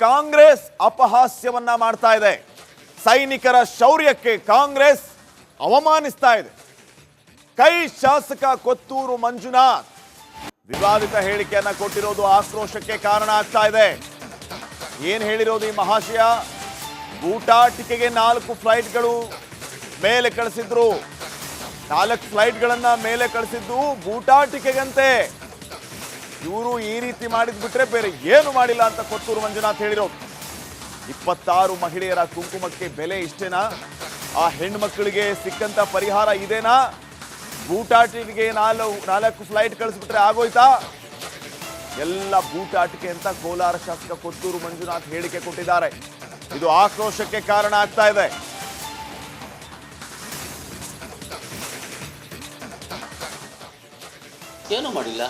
ಕಾಂಗ್ರೆಸ್ ಅಪಹಾಸ್ಯವನ್ನ ಮಾಡ್ತಾ ಇದೆ. ಸೈನಿಕರ ಶೌರ್ಯಕ್ಕೆ ಕಾಂಗ್ರೆಸ್ ಅವಮಾನಿಸ್ತಾ ಇದೆ. ಕೈ ಶಾಸಕ ಕೊತ್ತೂರು ಮಂಜುನಾಥ್ ವಿವಾದಿತ ಹೇಳಿಕೆಯನ್ನ ಕೊಟ್ಟಿರೋದು ಆಕ್ರೋಶಕ್ಕೆ ಕಾರಣ ಆಗ್ತಾ ಇದೆ. ಏನ್ ಹೇಳಿರೋದು ಈ ಮಹಾಶಯ? ಬೂಟಾಟಿಕೆಗೆ 4 ಫ್ಲೈಟ್ಗಳು ಮೇಲೆ ಕಳಿಸಿದ್ರು. 4 ಫ್ಲೈಟ್ಗಳನ್ನ ಮೇಲೆ ಕಳಿಸಿದ್ದು ಬೂಟಾಟಿಕೆಗಂತೆ. ಇವರು ಈ ರೀತಿ ಮಾಡಿದ್ಬಿಟ್ರೆ ಬೇರೆ ಏನು ಮಾಡಿಲ್ಲ ಅಂತ ಕೊತ್ತೂರು ಮಂಜುನಾಥ್ ಹೇಳಿರೋದು. 26 ಮಹಿಳೆಯರ ಕುಂಕುಮಕ್ಕೆ ಬೆಲೆ ಇಷ್ಟೇನಾ? ಆ ಹೆಣ್ಮಕ್ಳಿಗೆ ಸಿಕ್ಕಂತ ಪರಿಹಾರ ಇದೇನಾ? ಬೂಟಾಟಿಕೆಗೆ 4 ಫ್ಲೈಟ್ ಕಳಿಸ್ಬಿಟ್ರೆ ಆಗೋಯ್ತಾ? ಎಲ್ಲ ಬೂಟಾಟಿಕೆ ಅಂತ ಕೋಲಾರ ಶಾಸಕ ಕೊತ್ತೂರು ಮಂಜುನಾಥ್ ಹೇಳಿಕೆ ಕೊಟ್ಟಿದ್ದಾರೆ. ಇದು ಆಕ್ರೋಶಕ್ಕೆ ಕಾರಣ ಆಗ್ತಾ ಇದೆ. ಏನೂ ಮಾಡಿಲ್ಲ.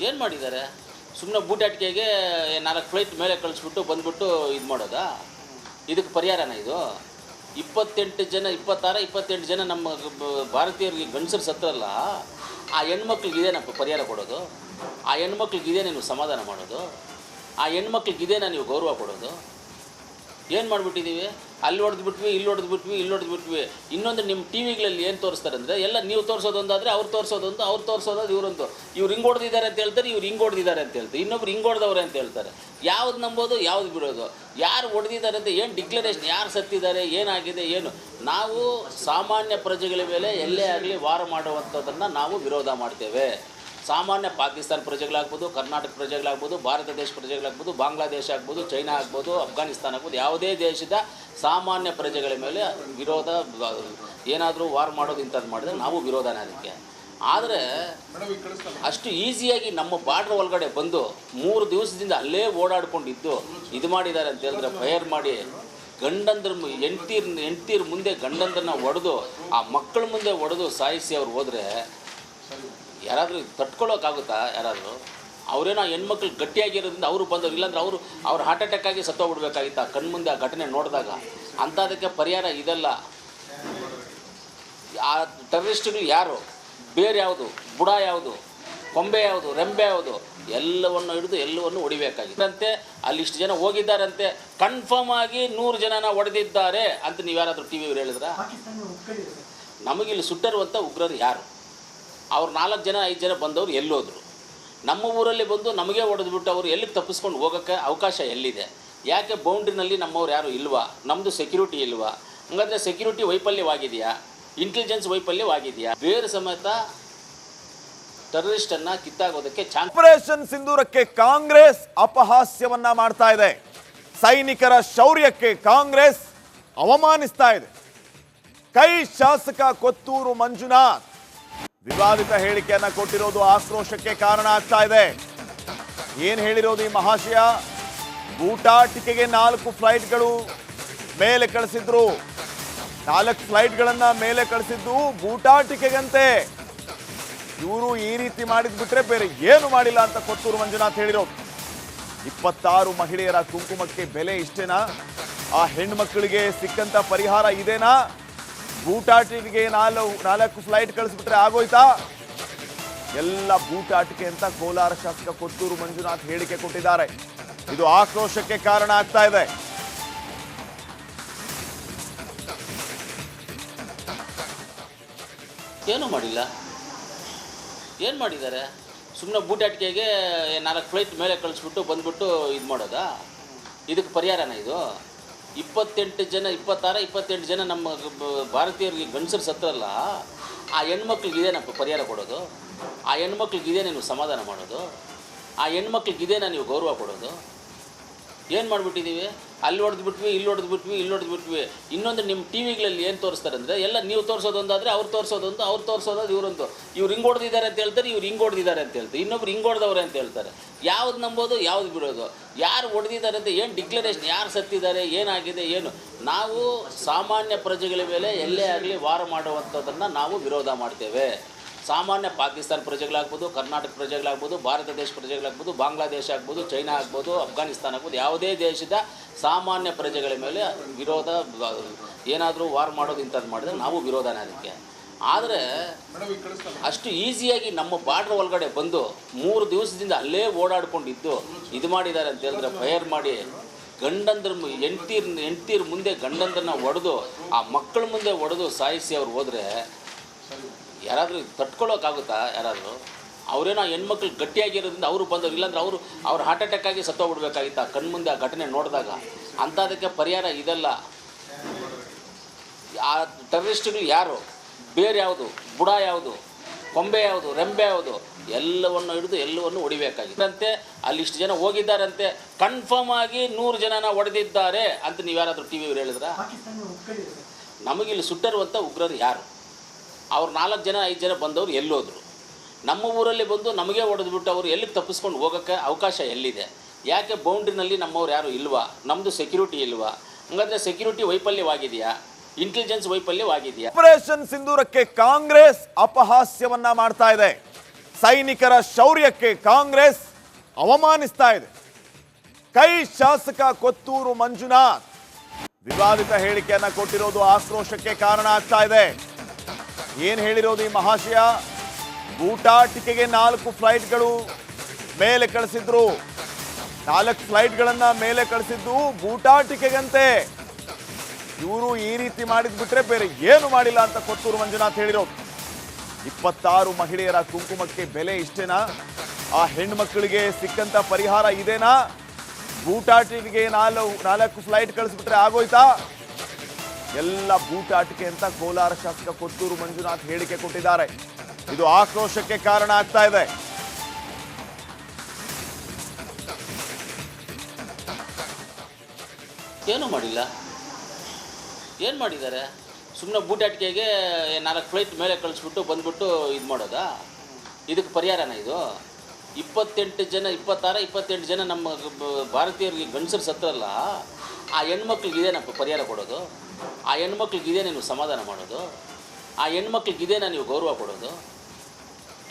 ಏನು ಮಾಡಿದ್ದಾರೆ? ಸುಮ್ಮನೆ ಬೂಟಾಟಿಕೆಗೆ 4 ಫ್ಲೈಟ್ ಮೇಲೆ ಕಳಿಸ್ಬಿಟ್ಟು ಬಂದ್ಬಿಟ್ಟು ಇದು ಮಾಡೋದಾ? ಇದಕ್ಕೆ ಪರಿಹಾರನ ಇದು? 28 ಜನ 27 ಜನ ನಮ್ಮ ಭಾರತೀಯರಿಗೆ ಗಂಡಸರು ಸತ್ತರಲ್ಲ, ಆ ಹೆಣ್ಮಕ್ಳಿಗೆ ಇದೇನಪ್ಪ ಪರಿಹಾರ ಕೊಡೋದು? ಆ ಹೆಣ್ಮಕ್ಳಿಗೆ ಇದೇನೇ ನೀವು ಸಮಾಧಾನ ಮಾಡೋದು? ಆ ಹೆಣ್ಮಕ್ಳಿಗೆ ಇದೇನಾ ನೀವು ಗೌರವ ಕೊಡೋದು? ಏನು ಮಾಡಿಬಿಟ್ಟಿದ್ದೀವಿ? ಅಲ್ಲಿ ಹೊಡೆದ್ಬಿಟ್ವಿ, ಇಲ್ಲಿ ಹೊಡೆದ್ಬಿಟ್ವಿ. ಇನ್ನೊಂದು ನಿಮ್ಮ ಟಿ ವಿಗಳಲ್ಲಿ ಏನು ತೋರಿಸ್ತಾರೆ ಅಂದರೆ, ಎಲ್ಲ ನೀವು ತೋರಿಸೋದೊಂದಾದರೆ ಅವ್ರು ತೋರಿಸೋದೊಂದು, ಅವ್ರು ತೋರಿಸೋದು ಇವರೊಂದು. ಇವ್ರು ಹಿಂಗೆ ಹೊಡೆದಿದ್ದಾರೆ ಅಂತ ಹೇಳ್ತಾರೆ, ಇವ್ರು ಹಿಂಗೆ ಹೊಡೆದಿದ್ದಾರೆ ಅಂತ ಹೇಳ್ತಾರೆ, ಇನ್ನೊಬ್ರು ಹಿಂಗೆ ಹೊಡೆದವ್ರೆ ಅಂತ ಹೇಳ್ತಾರೆ. ಯಾವ್ದು ನಂಬೋದು, ಯಾವ್ದು ಬಿಡೋದು? ಯಾರು ಹೊಡೆದಿದ್ದಾರೆ ಅಂತ ಏನು ಡಿಕ್ಲರೇಷನ್? ಯಾರು ಸತ್ತಿದ್ದಾರೆ, ಏನಾಗಿದೆ, ಏನು? ನಾವು ಸಾಮಾನ್ಯ ಪ್ರಜೆಗಳ ಮೇಲೆ ಎಲ್ಲೇ ಆಗಲಿ ವಾರ ಮಾಡುವಂಥದ್ದನ್ನು ನಾವು ವಿರೋಧ ಮಾಡ್ತೇವೆ. ಸಾಮಾನ್ಯ ಪಾಕಿಸ್ತಾನ ಪ್ರಜೆಗಳಾಗ್ಬೋದು, ಕರ್ನಾಟಕ ಪ್ರಜೆಗಳಾಗ್ಬೋದು, ಭಾರತ ದೇಶ ಪ್ರಜೆಗಳಾಗ್ಬೋದು, ಬಾಂಗ್ಲಾದೇಶ ಆಗ್ಬೋದು, ಚೈನಾ ಆಗ್ಬೋದು, ಅಫ್ಘಾನಿಸ್ತಾನ ಆಗ್ಬೋದು, ಯಾವುದೇ ದೇಶದ ಸಾಮಾನ್ಯ ಪ್ರಜೆಗಳ ಮೇಲೆ ವಿರೋಧ, ಏನಾದರೂ ವಾರ್ ಮಾಡೋದು ಇಂಥದ್ದು ಮಾಡಿದ್ರೆ ನಾವು ವಿರೋಧನೇ ಅದಕ್ಕೆ. ಆದರೆ ಅಷ್ಟು ಈಸಿಯಾಗಿ ನಮ್ಮ ಬಾರ್ಡ್ರ್ ಒಳಗಡೆ ಬಂದು 3 ದಿವಸದಿಂದ ಅಲ್ಲೇ ಓಡಾಡ್ಕೊಂಡಿದ್ದು ಇದು ಮಾಡಿದ್ದಾರೆ ಅಂತ ಹೇಳಿದ್ರೆ, ಫೈರ್ ಮಾಡಿ ಗಂಡಂದ್ರ ಹೆಂಡ್ತೀರ ಮುಂದೆ ಗಂಡಂದ್ರನ್ನ ಹೊಡೆದು, ಆ ಮಕ್ಕಳ ಮುಂದೆ ಹೊಡೆದು ಸಾಯಿಸಿ ಅವ್ರು ಹೋದರೆ ಯಾರಾದರೂ ತಟ್ಕೊಳ್ಳೋಕ್ಕಾಗುತ್ತಾ? ಯಾರಾದರೂ ಅವರೇನೋ ಹೆಣ್ಮಕ್ಳು ಗಟ್ಟಿಯಾಗಿರೋದ್ರಿಂದ ಅವರು ಬಂದವರು, ಇಲ್ಲಾಂದ್ರೆ ಅವ್ರು ಹಾರ್ಟ್ ಅಟ್ಯಾಕ್ ಆಗಿ ಸತ್ತೋಗ್ಬಿಡ್ಬೇಕಾಗಿತ್ತು ಆ ಕಣ್ಮುಂದೆ ಆ ಘಟನೆ ನೋಡಿದಾಗ. ಅಂಥದಕ್ಕೆ ಪರಿಹಾರ ಇದೆಲ್ಲ. ಆ ಟೆರರಿಸ್ಟ್ಗಳು ಯಾರು, ಬೇರೆ ಯಾವುದು, ಬುಡ ಯಾವುದು, ಕೊಂಬೆ ಯಾವುದು, ರೆಂಬೆ ಯಾವುದು, ಎಲ್ಲವನ್ನು ಹಿಡಿದು ಎಲ್ಲವನ್ನು ಹೊಡಿಬೇಕಾಗಿತ್ತಂತೆ. ಅಲ್ಲಿ ಇಷ್ಟು ಜನ ಹೋಗಿದ್ದಾರಂತೆ, ಕನ್ಫರ್ಮ್ ಆಗಿ 100 ಜನನ ಹೊಡೆದಿದ್ದಾರೆ ಅಂತ ನೀವು ಯಾರಾದರೂ ಟಿ ವಿಯವ್ರು ಹೇಳಿದ್ರ? ನಮಗಿಲ್ಲಿ ಸುಟ್ಟರುವಂಥ ಉಗ್ರರು ಯಾರು? ಅವ್ರು 4 ಜನ 5 ಜನ ಬಂದವರು ಎಲ್ಲೋದ್ರು? ನಮ್ಮ ಊರಲ್ಲಿ ಬಂದು ನಮಗೆ ಹೊಡೆದ್ಬಿಟ್ಟು ಅವರು ಎಲ್ಲಿಗೆ ತಪ್ಪಿಸ್ಕೊಂಡು ಹೋಗೋಕ್ಕೆ ಅವಕಾಶ ಎಲ್ಲಿದೆ? ಯಾಕೆ ಬೌಂಡ್ರಿನಲ್ಲಿ ನಮ್ಮವ್ರು ಯಾರು ಇಲ್ವಾ? ನಮ್ಮದು ಸೆಕ್ಯೂರಿಟಿ ಇಲ್ವಾ? ಹಂಗಂದರೆ ಸೆಕ್ಯೂರಿಟಿ ವೈಫಲ್ಯವಾಗಿದೆಯಾ? ಇಂಟೆಲಿಜೆನ್ಸ್ ವೈಫಲ್ಯವಾಗಿದೆಯಾ? ಬೇರೆ ಸಮೇತ ಟೆರರಿಸ್ಟನ್ನು ಕಿತ್ತಾಗೋದಕ್ಕೆ ಆಪರೇಷನ್ ಸಿಂಧೂರಕ್ಕೆ ಕಾಂಗ್ರೆಸ್ ಅಪಹಾಸ್ಯವನ್ನ ಮಾಡ್ತಾ ಇದೆ. ಸೈನಿಕರ ಶೌರ್ಯಕ್ಕೆ ಕಾಂಗ್ರೆಸ್ ಅವಮಾನಿಸ್ತಾ ಇದೆ. ಕೈ ಶಾಸಕ ಕೊತ್ತೂರು ಮಂಜುನಾಥ್ ವಿವಾದಿತ ಹೇಳಿಕೆಯನ್ನ ಕೊಟ್ಟಿರೋದು ಆಕ್ರೋಶಕ್ಕೆ ಕಾರಣ ಆಗ್ತಾ ಇದೆ. ಏನ್ ಹೇಳಿರೋದು ಈ ಮಹಾಶಯ? ಬೂಟಾಟಿಕೆಗೆ 4 ಫ್ಲೈಟ್ಗಳು ಮೇಲೆ ಕಳಿಸಿದ್ರು. 4 ಫ್ಲೈಟ್ಗಳನ್ನ ಮೇಲೆ ಕಳಿಸಿದ್ದು ಬೂಟಾಟಿಕೆಗಂತೆ. ಇವರು ಈ ರೀತಿ ಮಾಡಿದ್ಬಿಟ್ರೆ ಬೇರೆ ಏನು ಮಾಡಿಲ್ಲ ಅಂತ ಕೊತ್ತೂರು ಮಂಜುನಾಥ್ ಹೇಳಿರೋದು. 26 ಮಹಿಳೆಯರ ಕುಂಕುಮಕ್ಕೆ ಬೆಲೆ ಇಷ್ಟೇನಾ? ಆ ಹೆಣ್ಮಕ್ಳಿಗೆ ಸಿಕ್ಕಂತ ಪರಿಹಾರ ಇದೇನಾ? ಬೂಟಾಟಿಕೆಗೆ 4 ಫ್ಲೈಟ್ ಕಳಿಸ್ಬಿಟ್ರೆ ಆಗೋಯ್ತಾ? ಎಲ್ಲ ಬೂಟಾಟಿಕೆ ಅಂತ ಕೋಲಾರ ಶಾಸಕ ಕೊತ್ತೂರು ಮಂಜುನಾಥ್ ಹೇಳಿಕೆ ಕೊಟ್ಟಿದ್ದಾರೆ. ಇದು ಆಕ್ರೋಶಕ್ಕೆ ಕಾರಣ ಆಗ್ತಾ ಇದೆ. ಏನೂ ಮಾಡಿಲ್ಲ. ಏನು ಮಾಡಿದ್ದಾರೆ? ಸುಮ್ಮನೆ ಬೂಟಾಟಿಕೆಗೆ 4 ಫ್ಲೈಟ್ ಮೇಲೆ ಕಳಿಸ್ಬಿಟ್ಟು ಬಂದ್ಬಿಟ್ಟು ಇದು ಮಾಡೋದಾ? ಇದಕ್ಕೆ ಪರಿಹಾರನ ಇದು? 27 ಜನ ನಮ್ಮ ಭಾರತೀಯರಿಗೆ ಗಂಡಸರು ಸತ್ತರಲ್ಲ, ಆ ಹೆಣ್ಮಕ್ಳಿಗೆ ಇದೇನಪ್ಪ ಪರಿಹಾರ ಕೊಡೋದು? ಆ ಹೆಣ್ಮಕ್ಳಿಗೆ ಇದೇನೇ ನೀವು ಸಮಾಧಾನ ಮಾಡೋದು? ಆ ಹೆಣ್ಮಕ್ಳಿಗೆ ಇದೇನಾ ನೀವು ಗೌರವ ಕೊಡೋದು? ಏನು ಮಾಡಿಬಿಟ್ಟಿದ್ದೀವಿ? ಅಲ್ಲಿ ಹೊಡೆದ್ಬಿಟ್ವಿ, ಇಲ್ಲಿ ಹೊಡೆದ್ಬಿಟ್ವಿ. ಇನ್ನೊಂದು ನಿಮ್ಮ ಟಿ ವಿಗಳಲ್ಲಿ ಏನು ತೋರಿಸ್ತಾರೆ ಅಂದರೆ, ಎಲ್ಲ ನೀವು ತೋರಿಸೋದೊಂದಾದರೆ ಅವ್ರು ತೋರಿಸೋದೊಂದು, ಅವ್ರು ತೋರಿಸೋದು ಇವರೊಂದು. ಇವ್ರು ಹಿಂಗೆ ಹೊಡೆದಿದ್ದಾರೆ ಅಂತ ಹೇಳ್ತಾರೆ, ಇವ್ರು ಹಿಂಗೆ ಹೊಡೆದಿದ್ದಾರೆ ಅಂತ ಹೇಳ್ತಾರೆ, ಇನ್ನೊಬ್ರು ಹಿಂಗೆ ಹೊಡೆದವ್ರೆ ಅಂತ ಹೇಳ್ತಾರೆ. ಯಾವ್ದು ನಂಬೋದು, ಯಾವ್ದು ಬಿಡೋದು? ಯಾರು ಹೊಡೆದಿದ್ದಾರೆ ಅಂತ ಏನು ಡಿಕ್ಲರೇಷನ್? ಯಾರು ಸತ್ತಿದ್ದಾರೆ, ಏನಾಗಿದೆ, ಏನು? ನಾವು ಸಾಮಾನ್ಯ ಪ್ರಜೆಗಳ ಮೇಲೆ ಎಲ್ಲೇ ಆಗಲಿ ವಾರ ಮಾಡುವಂಥದ್ದನ್ನು ನಾವು ವಿರೋಧ ಮಾಡ್ತೇವೆ. ಸಾಮಾನ್ಯ ಪಾಕಿಸ್ತಾನ ಪ್ರಜೆಗಳಾಗ್ಬೋದು, ಕರ್ನಾಟಕ ಪ್ರಜೆಗಳಾಗ್ಬೋದು, ಭಾರತ ದೇಶ ಪ್ರಜೆಗಳಾಗ್ಬೋದು, ಬಾಂಗ್ಲಾದೇಶ ಆಗ್ಬೋದು, ಚೈನಾ ಆಗ್ಬೋದು, ಅಫ್ಘಾನಿಸ್ತಾನ ಆಗ್ಬೋದು, ಯಾವುದೇ ದೇಶದ ಸಾಮಾನ್ಯ ಪ್ರಜೆಗಳ ಮೇಲೆ ವಿರೋಧ, ಏನಾದರೂ ವಾರ್ ಮಾಡೋದು ಇಂಥದ್ದು ಮಾಡಿದ್ರೆ ನಾವು ವಿರೋಧನೇ ಅದಕ್ಕೆ. ಆದರೆ ಅಷ್ಟು ಈಸಿಯಾಗಿ ನಮ್ಮ ಬಾರ್ಡ್ರ್ ಒಳಗಡೆ ಬಂದು 3 ದಿವಸದಿಂದ ಅಲ್ಲೇ ಓಡಾಡ್ಕೊಂಡಿದ್ದು ಇದು ಮಾಡಿದ್ದಾರೆ ಅಂತ ಹೇಳಿದ್ರೆ ಫೈರ್ ಮಾಡಿ ಗಂಡಂದ್ರ ಹೆಂಡ್ತೀರ ಮುಂದೆ ಗಂಡಂದ್ರನ್ನ ಒಡೆದು ಆ ಮಕ್ಕಳ ಮುಂದೆ ಒಡೆದು ಸಾಯಿಸಿ ಅವ್ರು ಹೋದರೆ ಯಾರಾದರೂ ತಟ್ಕೊಳ್ಳೋಕ್ಕಾಗುತ್ತಾ? ಯಾರಾದರೂ ಅವರೇನೋ ಹೆಣ್ಮಕ್ಳು ಗಟ್ಟಿಯಾಗಿರೋದ್ರಿಂದ ಅವರು ಬಂದವರು, ಇಲ್ಲಾಂದ್ರೆ ಅವ್ರು ಹಾರ್ಟ್ ಅಟ್ಯಾಕ್ ಆಗಿ ಸತ್ತೋಗ್ಬಿಡ್ಬೇಕಾಗಿತ್ತು ಆ ಕಣ್ಮುಂದೆ ಆ ಘಟನೆ ನೋಡಿದಾಗ. ಅಂಥದಕ್ಕೆ ಪರಿಹಾರ ಇದೆಲ್ಲ. ಆ ಟೆರರಿಸ್ಟ್ಗಳು ಯಾರು, ಬೇರೆ ಯಾವುದು, ಬುಡ ಯಾವುದು, ಕೊಂಬೆ ಯಾವುದು, ರೆಂಬೆ ಯಾವುದು, ಎಲ್ಲವನ್ನು ಹಿಡಿದು ಎಲ್ಲವನ್ನು ಹೊಡಿಬೇಕಾಗಿತ್ತಂತೆ. ಅಲ್ಲಿ ಇಷ್ಟು ಜನ ಹೋಗಿದ್ದಾರಂತೆ, ಕನ್ಫರ್ಮ್ ಆಗಿ 100 ಜನನ ಹೊಡೆದಿದ್ದಾರೆ ಅಂತ ನೀವು ಯಾರಾದರೂ ಟಿ ವಿಯವ್ರು ಹೇಳಿದ್ರ? ನಮಗಿಲ್ಲಿ ಸುಟ್ಟರುವಂಥ ಉಗ್ರರು ಯಾರು? ಅವ್ರು 4 ಜನ 5 ಜನ ಬಂದವರು ಎಲ್ಲೋದ್ರು? ನಮ್ಮ ಊರಲ್ಲಿ ಬಂದು ನಮಗೆ ಹೊಡೆದ್ಬಿಟ್ಟು ಅವರು ಎಲ್ಲಿಗೆ ತಪ್ಪಿಸ್ಕೊಂಡು ಹೋಗೋಕ್ಕೆ ಅವಕಾಶ ಎಲ್ಲಿದೆ? ಯಾಕೆ ಬೌಂಡ್ರಿನಲ್ಲಿ ನಮ್ಮವ್ರು ಯಾರು ಇಲ್ವಾ? ನಮ್ಮದು ಸೆಕ್ಯೂರಿಟಿ ಇಲ್ವಾ? ಹಂಗಂದರೆ ಸೆಕ್ಯೂರಿಟಿ ವೈಫಲ್ಯವಾಗಿದೆಯಾ? ಇಂಟೆಲಿಜೆನ್ಸ್ ವೈಫಲ್ಯವಾಗಿದೆಯಾ? ಆಪರೇಷನ್ ಸಿಂಧೂರಕ್ಕೆ ಕಾಂಗ್ರೆಸ್ ಅಪಹಾಸ್ಯವನ್ನ ಮಾಡ್ತಾ ಇದೆ. ಸೈನಿಕರ ಶೌರ್ಯಕ್ಕೆ ಕಾಂಗ್ರೆಸ್ ಅವಮಾನಿಸ್ತಾ ಇದೆ. ಕೈ ಶಾಸಕ ಕೊತ್ತೂರು ಮಂಜುನಾಥ್ ವಿವಾದಿತ ಹೇಳಿಕೆಯನ್ನ ಕೊಟ್ಟಿರೋದು ಆಕ್ರೋಶಕ್ಕೆ ಕಾರಣ ಆಗ್ತಾ ಇದೆ. ಏನ್ ಹೇಳಿರೋದು ಈ ಮಹಾಶಯ? ಬೂಟಾಟಿಕೆಗೆ 4 ಫ್ಲೈಟ್ಗಳು ಮೇಲೆ ಕಳಿಸಿದ್ರು. 4 ಫ್ಲೈಟ್ಗಳನ್ನ ಮೇಲೆ ಕಳಿಸಿದ್ದು ಬೂಟಾಟಿಕೆಗಂತೆ. ಇವರು ಈ ರೀತಿ ಮಾಡಿದ್ಬಿಟ್ರೆ ಬೇರೆ ಏನು ಮಾಡಿಲ್ಲ ಅಂತ ಕೊತ್ತೂರು ಮಂಜುನಾಥ್ ಹೇಳಿರೋದು. 26 ಮಹಿಳೆಯರ ಕುಂಕುಮಕ್ಕೆ ಬೆಲೆ ಇಷ್ಟೇನಾ? ಆ ಹೆಣ್ಮಕ್ಳಿಗೆ ಸಿಕ್ಕಂತ ಪರಿಹಾರ ಇದೇನಾ? ಬೂಟಾಟಿಕೆಗೆ 4 ಫ್ಲೈಟ್ ಕಳಿಸ್ಬಿಟ್ರೆ ಆಗೋಯ್ತಾ? ಎಲ್ಲ ಬೂಟಾಟಿಕೆ ಅಂತ ಕೋಲಾರ ಶಾಸಕ ಕೊತ್ತೂರು ಮಂಜುನಾಥ್ ಹೇಳಿಕೆ ಕೊಟ್ಟಿದ್ದಾರೆ. ಇದು ಆಕ್ರೋಶಕ್ಕೆ ಕಾರಣ ಆಗ್ತಾ ಇದೆ. ಏನೂ ಮಾಡಿಲ್ಲ. ಏನು ಮಾಡಿದ್ದಾರೆ? ಸುಮ್ಮನೆ ಬೂಟಾಟಿಕೆಗೆ 4 ಫ್ಲೈಟ್ ಮೇಲೆ ಕಳಿಸ್ಬಿಟ್ಟು ಬಂದ್ಬಿಟ್ಟು ಇದು ಮಾಡೋದಾ? ಇದಕ್ಕೆ ಪರಿಹಾರನ ಇದು? 28 ಜನ 28 ಜನ ನಮ್ಮ ಭಾರತೀಯರಿಗೆ ಗಂಡಸರು ಸತ್ತರಲ್ಲ, ಆ ಹೆಣ್ಮಕ್ಳಿಗೆ ಇದೇನಪ್ಪ ಪರಿಹಾರ ಕೊಡೋದು? ಆ ಹೆಣ್ಮಕ್ಳಿಗೆ ಇದೇನೇ ನೀವು ಸಮಾಧಾನ ಮಾಡೋದು? ಆ ಹೆಣ್ಮಕ್ಳಿಗೆ ಇದೇನಾ ನೀವು ಗೌರವ ಕೊಡೋದು?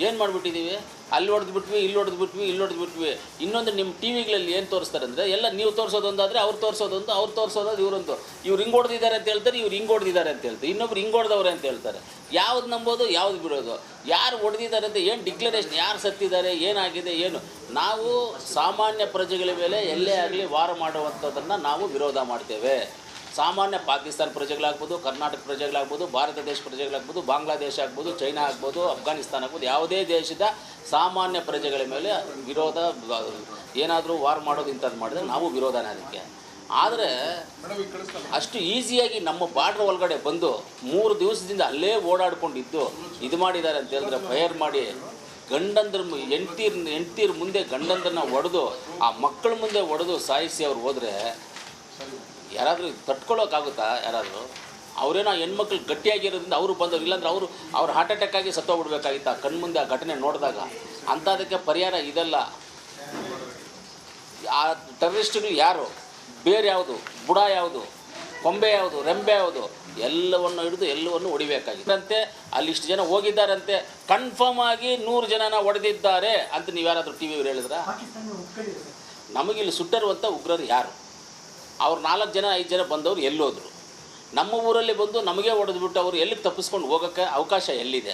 ಏನು ಮಾಡಿಬಿಟ್ಟಿದ್ದೀವಿ? ಅಲ್ಲಿ ಹೊಡೆದ್ಬಿಟ್ವಿ, ಇಲ್ಲಿ ಹೊಡೆದ್ಬಿಟ್ವಿ, ಇಲ್ಲಿ ಹೊಡೆದ್ಬಿಟ್ವಿ. ಇನ್ನೊಂದು ನಿಮ್ಮ ಟಿ ವಿಗಳಲ್ಲಿ ಏನು ತೋರಿಸ್ತಾರೆ ಅಂದರೆ, ಎಲ್ಲ ನೀವು ತೋರಿಸೋದೊಂದಾದರೆ ಅವ್ರು ತೋರಿಸೋದೊಂದು, ಅವ್ರು ತೋರಿಸೋದು ಇವರೊಂದು. ಇವ್ರು ಹಿಂಗೆ ಹೊಡೆದಿದ್ದಾರೆ ಅಂತ ಹೇಳ್ತಾರೆ, ಇವ್ರು ಹಿಂಗೆ ಹೊಡೆದಿದ್ದಾರೆ ಅಂತ ಹೇಳ್ತಾರೆ, ಇನ್ನೊಬ್ರು ಹಿಂಗೆ ಹೊಡೆದವ್ರೆ ಅಂತ ಹೇಳ್ತಾರೆ. ಯಾವ್ದು ನಂಬೋದು, ಯಾವ್ದು ಬಿಡೋದು? ಯಾರು ಹೊಡೆದಿದ್ದಾರೆ ಅಂತ ಏನು ಡಿಕ್ಲರೇಷನ್? ಯಾರು ಸತ್ತಿದ್ದಾರೆ, ಏನಾಗಿದೆ, ಏನು? ನಾವು ಸಾಮಾನ್ಯ ಪ್ರಜೆಗಳ ಮೇಲೆ ಎಲ್ಲೇ ಆಗಲಿ ವಾರ ಮಾಡುವಂಥದ್ದನ್ನು ನಾವು ವಿರೋಧ ಮಾಡ್ತೇವೆ. ಸಾಮಾನ್ಯ ಪಾಕಿಸ್ತಾನ ಪ್ರಜೆಗಳಾಗ್ಬೋದು, ಕರ್ನಾಟಕ ಪ್ರಜೆಗಳಾಗ್ಬೋದು, ಭಾರತ ದೇಶ ಪ್ರಜೆಗಳಾಗ್ಬೋದು, ಬಾಂಗ್ಲಾದೇಶ ಆಗ್ಬೋದು, ಚೈನಾ ಆಗ್ಬೋದು, ಅಫ್ಘಾನಿಸ್ತಾನ ಆಗ್ಬೋದು, ಯಾವುದೇ ದೇಶದ ಸಾಮಾನ್ಯ ಪ್ರಜೆಗಳ ಮೇಲೆ ವಿರೋಧ, ಏನಾದರೂ ವಾರ್ ಮಾಡೋದು ಇಂಥದ್ದು ಮಾಡಿದ್ರೆ ನಾವು ವಿರೋಧನೇ ಅದಕ್ಕೆ. ಆದರೆ ಅಷ್ಟು ಈಸಿಯಾಗಿ ನಮ್ಮ ಬಾರ್ಡ್ರ್ ಒಳಗಡೆ ಬಂದು 3 ದಿವಸದಿಂದ ಅಲ್ಲೇ ಓಡಾಡ್ಕೊಂಡಿದ್ದು ಇದು ಮಾಡಿದ್ದಾರೆ ಅಂತ ಹೇಳಿದ್ರೆ ಫೈರ್ ಮಾಡಿ ಹೆಂಡ್ತೀರ ಮುಂದೆ ಗಂಡಂದ್ರನ್ನ ಒಡೆದು ಆ ಮಕ್ಕಳ ಮುಂದೆ ಒಡೆದು ಸಾಯಿಸಿ ಅವ್ರು ಹೋದರೆ ಯಾರಾದರೂ ತಟ್ಕೊಳ್ಳೋಕ್ಕಾಗುತ್ತಾ? ಯಾರಾದರೂ ಅವರೇನೋ ಹೆಣ್ಮಕ್ಳು ಗಟ್ಟಿಯಾಗಿರೋದ್ರಿಂದ ಅವರು ಬಂದವರು, ಇಲ್ಲಾಂದ್ರೆ ಅವ್ರು ಹಾರ್ಟ್ ಅಟ್ಯಾಕ್ ಆಗಿ ಸತ್ತೋಗ್ಬಿಡ್ಬೇಕಾಗಿತ್ತು ಆ ಕಣ್ಮುಂದೆ ಆ ಘಟನೆ ನೋಡಿದಾಗ. ಅಂಥದಕ್ಕೆ ಪರಿಹಾರ ಇದೆಲ್ಲ. ಆ ಟೆರರಿಸ್ಟ್ಗಳು ಯಾರು, ಬೇರೆ ಯಾವುದು, ಬುಡ ಯಾವುದು, ಕೊಂಬೆ ಯಾವುದು, ರೆಂಬೆ ಯಾವುದು, ಎಲ್ಲವನ್ನು ಹಿಡಿದು ಎಲ್ಲವನ್ನು ಹೊಡಿಬೇಕಾಗಿತ್ತಂತೆ. ಅಲ್ಲಿ ಇಷ್ಟು ಜನ ಹೋಗಿದ್ದಾರಂತೆ, ಕನ್ಫರ್ಮ್ ಆಗಿ 100 ಜನನ ಹೊಡೆದಿದ್ದಾರೆ ಅಂತ ನೀವು ಯಾರಾದರೂ ಟಿ ವಿಯವ್ರು ಹೇಳಿದ್ರ? ನಮಗಿಲ್ಲಿ ಸುಟ್ಟರುವಂಥ ಉಗ್ರರು ಯಾರು? ಅವ್ರು 4 ಜನ 5 ಜನ ಬಂದವರು ಎಲ್ಲೋದ್ರು? ನಮ್ಮ ಊರಲ್ಲಿ ಬಂದು ನಮಗೆ ಹೊಡೆದ್ಬಿಟ್ಟು ಅವರು ಎಲ್ಲಿಗೆ ತಪ್ಪಿಸ್ಕೊಂಡು ಹೋಗೋಕ್ಕೆ ಅವಕಾಶ ಎಲ್ಲಿದೆ?